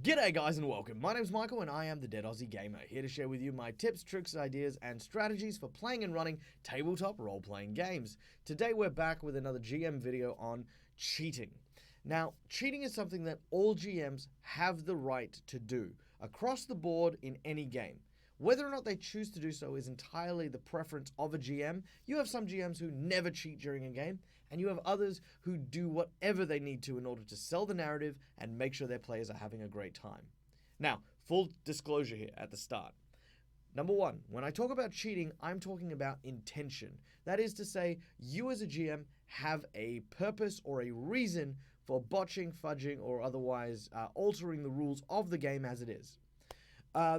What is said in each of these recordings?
G'day guys and welcome. My name's Michael and I am the Deadaussiegamer, here to share with you my tips, tricks, ideas and strategies for playing and running tabletop role-playing games. Today we're back with another GM video on cheating. Now, cheating is something that all GMs have the right to do, across the board in any game. Whether or not they choose to do so is entirely the preference of a GM. You have some GMs who never cheat during a game, and you have others who do whatever they need to in order to sell the narrative and make sure their players are having a great time. Now, full disclosure here at the start. Number one, when I talk about cheating, I'm talking about intention. That is to say, you as a GM have a purpose or a reason for botching, fudging, or otherwise altering the rules of the game as it is.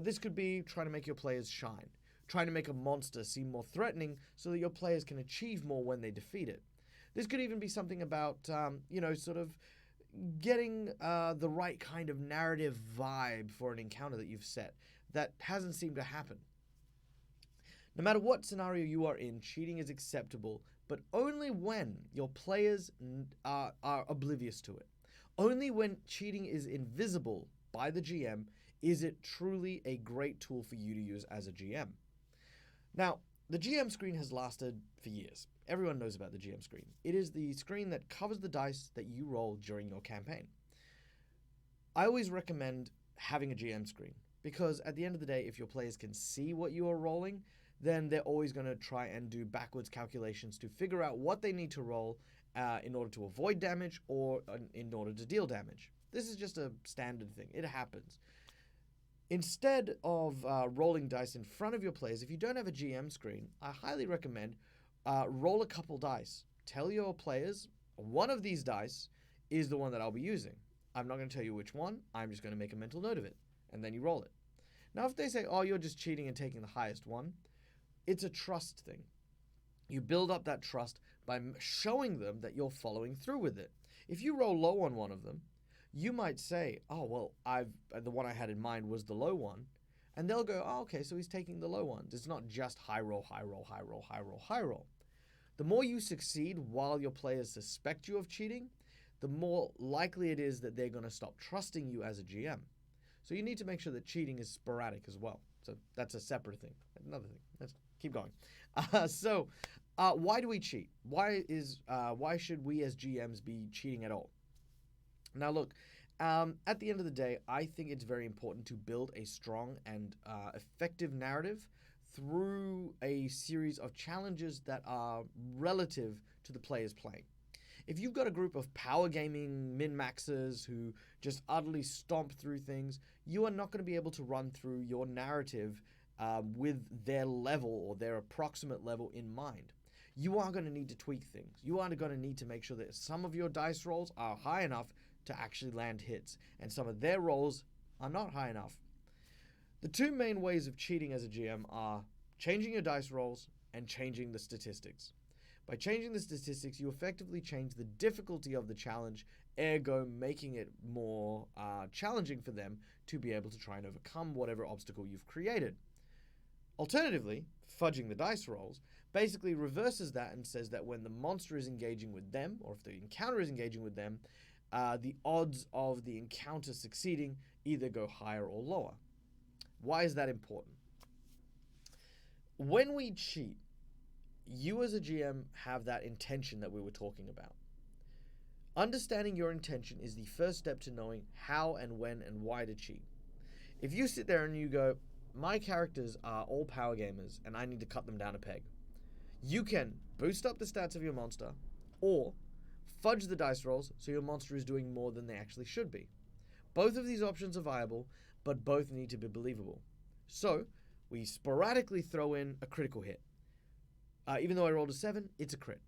This could be trying to make your players shine, trying to make a monster seem more threatening so that your players can achieve more when they defeat it. This could even be something about, sort of getting the right kind of narrative vibe for an encounter that you've set that hasn't seemed to happen. No matter what scenario you are in, cheating is acceptable, but only when your players are oblivious to it. Only when cheating is invisible by the GM is it truly a great tool for you to use as a GM. Now, the GM screen has lasted for years. Everyone knows about the GM screen. It is the screen that covers the dice that you roll during your campaign. I always recommend having a GM screen because at the end of the day, if your players can see what you are rolling, then they're always going to try and do backwards calculations to figure out what they need to roll in order to avoid damage or in order to deal damage. This is just a standard thing. It happens. Instead of rolling dice in front of your players, if you don't have a GM screen, I highly recommend roll a couple dice. Tell your players, one of these dice is the one that I'll be using. I'm not going to tell you which one. I'm just going to make a mental note of it. And then you roll it. Now, if they say, oh, you're just cheating and taking the highest one, it's a trust thing. You build up that trust by showing them that you're following through with it. If you roll low on one of them, you might say, oh, well, the one I had in mind was the low one. And they'll go, oh, okay, so he's taking the low ones. It's not just high roll, high roll, high roll, high roll, high roll. The more you succeed while your players suspect you of cheating, the more likely it is that they're going to stop trusting you as a GM. So you need to make sure that cheating is sporadic as well. So that's a separate thing. Another thing. Let's keep going. Why do we cheat? Why should we as GMs be cheating at all? Now look, at the end of the day, I think it's very important to build a strong and effective narrative through a series of challenges that are relative to the players playing. If you've got a group of power gaming min-maxers who just utterly stomp through things, you are not going to be able to run through your narrative with their level or their approximate level in mind. You are going to need to tweak things. You are going to need to make sure that some of your dice rolls are high enough to actually land hits, and some of their rolls are not high enough. The two main ways of cheating as a GM are changing your dice rolls and changing the statistics. By changing the statistics, you effectively change the difficulty of the challenge, ergo making it more challenging for them to be able to try and overcome whatever obstacle you've created. Alternatively, fudging the dice rolls basically reverses that and says that when the monster is engaging with them, or if the encounter is engaging with them, the odds of the encounter succeeding either go higher or lower. Why is that important? When we cheat, you as a GM have that intention that we were talking about. Understanding your intention is the first step to knowing how and when and why to cheat. If you sit there and you go, my characters are all power gamers and I need to cut them down a peg, you can boost up the stats of your monster or fudge the dice rolls so your monster is doing more than they actually should be. Both of these options are viable, but both need to be believable. So, we sporadically throw in a critical hit. Even though I rolled a 7, it's a crit.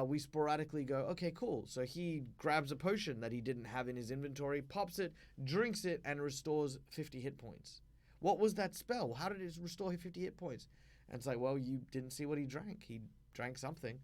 We sporadically go, okay, cool. So he grabs a potion that he didn't have in his inventory, pops it, drinks it, and restores 50 hit points. What was that spell? How did it restore 50 hit points? And it's like, well, you didn't see what he drank. He drank something.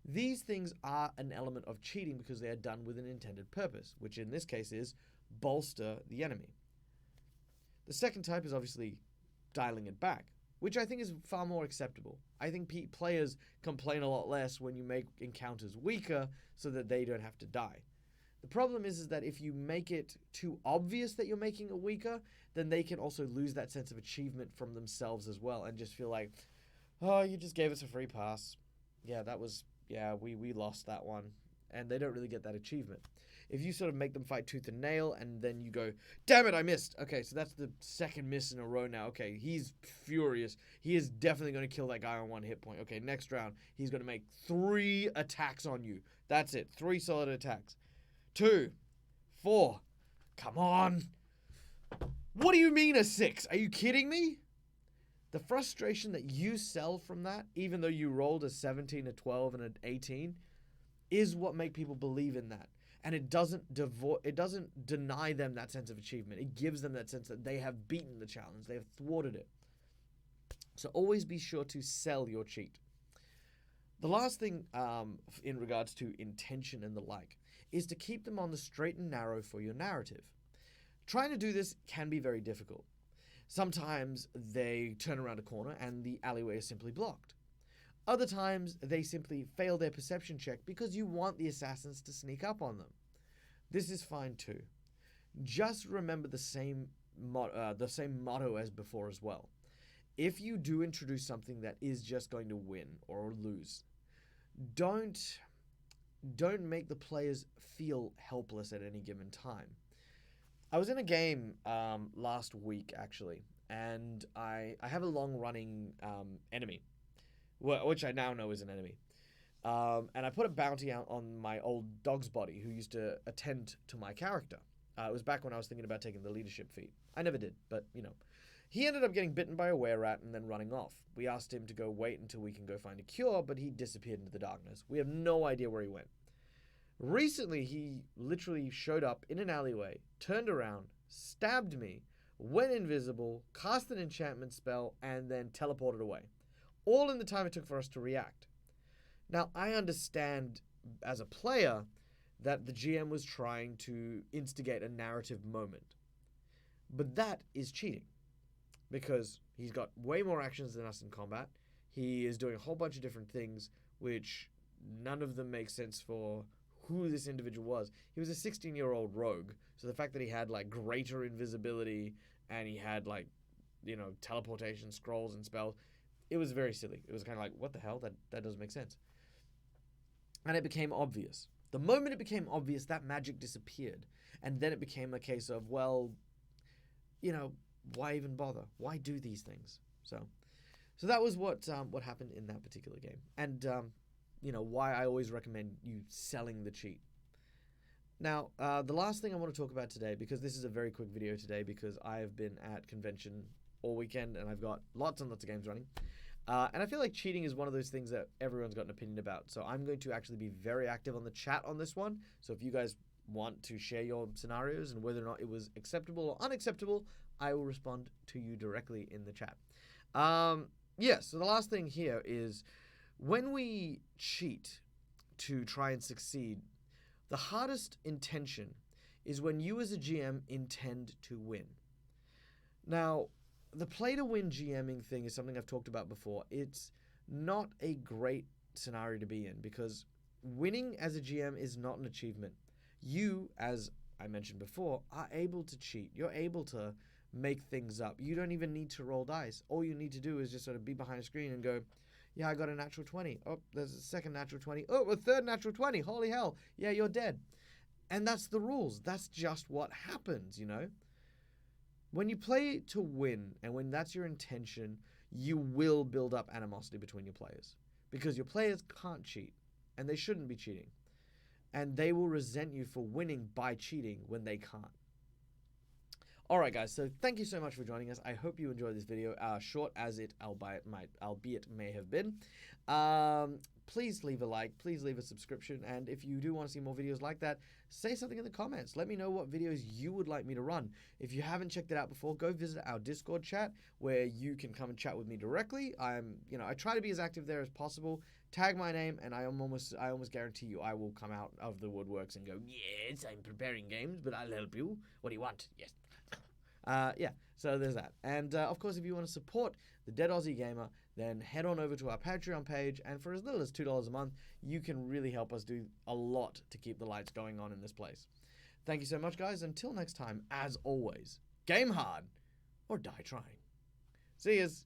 These things are an element of cheating because they are done with an intended purpose, which in this case is bolster the enemy. The second type is obviously dialing it back, which I think is far more acceptable. I think players complain a lot less when you make encounters weaker so that they don't have to die. The problem is that if you make it too obvious that you're making it weaker, then they can also lose that sense of achievement from themselves as well and just feel like, oh, you just gave us a free pass. Yeah, we lost that one. And they don't really get that achievement. If you sort of make them fight tooth and nail and then you go, damn it, I missed. Okay, so that's the second miss in a row now. Okay, he's furious. He is definitely going to kill that guy on 1 hit point. Okay, next round, he's going to make 3 attacks on you. That's it, 3 solid attacks. 2, 4, come on. What do you mean a 6? Are you kidding me? The frustration that you sell from that, even though you rolled a 17, a 12, and an 18, is what make people believe in that. And it doesn't deny them that sense of achievement. It gives them that sense that they have beaten the challenge. They have thwarted it. So always be sure to sell your cheat. The last thing in regards to intention and the like is to keep them on the straight and narrow for your narrative. Trying to do this can be very difficult. Sometimes they turn around a corner and the alleyway is simply blocked. Other times, they simply fail their perception check because you want the assassins to sneak up on them. This is fine too. Just remember the same motto as before as well. If you do introduce something that is just going to win or lose, don't make the players feel helpless at any given time. I was in a game last week, actually, and I have a long-running enemy, which I now know is an enemy. And I put a bounty out on my old dog's body who used to attend to my character. It was back when I was thinking about taking the leadership feat. I never did, but, you know. He ended up getting bitten by a were-rat and then running off. We asked him to go wait until we can go find a cure, but he disappeared into the darkness. We have no idea where he went. Recently, he literally showed up in an alleyway, turned around, stabbed me, went invisible, cast an enchantment spell, and then teleported away. All in the time it took for us to react. Now, I understand as a player that the GM was trying to instigate a narrative moment. But that is cheating. Because he's got way more actions than us in combat. He is doing a whole bunch of different things, which none of them make sense for who this individual was. He was a 16-year-old rogue. So the fact that he had, like, greater invisibility and he had, like, you know, teleportation, scrolls, and spells, it was very silly. It was kind of like, what the hell? That doesn't make sense. And it became obvious. The moment it became obvious, that magic disappeared. And then it became a case of, well, you know, why even bother? Why do these things? So that was what happened in that particular game. And, you know, why I always recommend you selling the cheat. Now, the last thing I want to talk about today, because this is a very quick video today, because I have been at convention all weekend and I've got lots and lots of games running. And I feel like cheating is one of those things that everyone's got an opinion about. So I'm going to actually be very active on the chat on this one. So if you guys want to share your scenarios and whether or not it was acceptable or unacceptable, I will respond to you directly in the chat. So the last thing here is when we cheat to try and succeed, the hardest intention is when you as a GM intend to win. Now, the play-to-win GMing thing is something I've talked about before. It's not a great scenario to be in because winning as a GM is not an achievement. You, as I mentioned before, are able to cheat. You're able to make things up. You don't even need to roll dice. All you need to do is just sort of be behind a screen and go, yeah, I got a natural 20. Oh, there's a second natural 20. Oh, a third natural 20. Holy hell. Yeah, you're dead. And that's the rules. That's just what happens, you know? When you play to win, and when that's your intention, you will build up animosity between your players. Because your players can't cheat, and they shouldn't be cheating. And they will resent you for winning by cheating when they can't. Alright guys, so thank you so much for joining us. I hope you enjoyed this video, short as it albeit may have been. Please leave a like, please leave a subscription, and if you do want to see more videos like that, say something in the comments. Let me know what videos you would like me to run. If you haven't checked it out before, go visit our Discord chat where you can come and chat with me directly. I try to be as active there as possible. Tag my name, and I almost guarantee you I will come out of the woodworks and go, yes, I'm preparing games, but I'll help you. What do you want? Yes. Yeah, so there's that. And of course, if you want to support the Dead Aussie Gamer, then head on over to our Patreon page, and for as little as $2 a month, you can really help us do a lot to keep the lights going on in this place. Thank you so much, guys. Until next time, as always, game hard or die trying. See yous.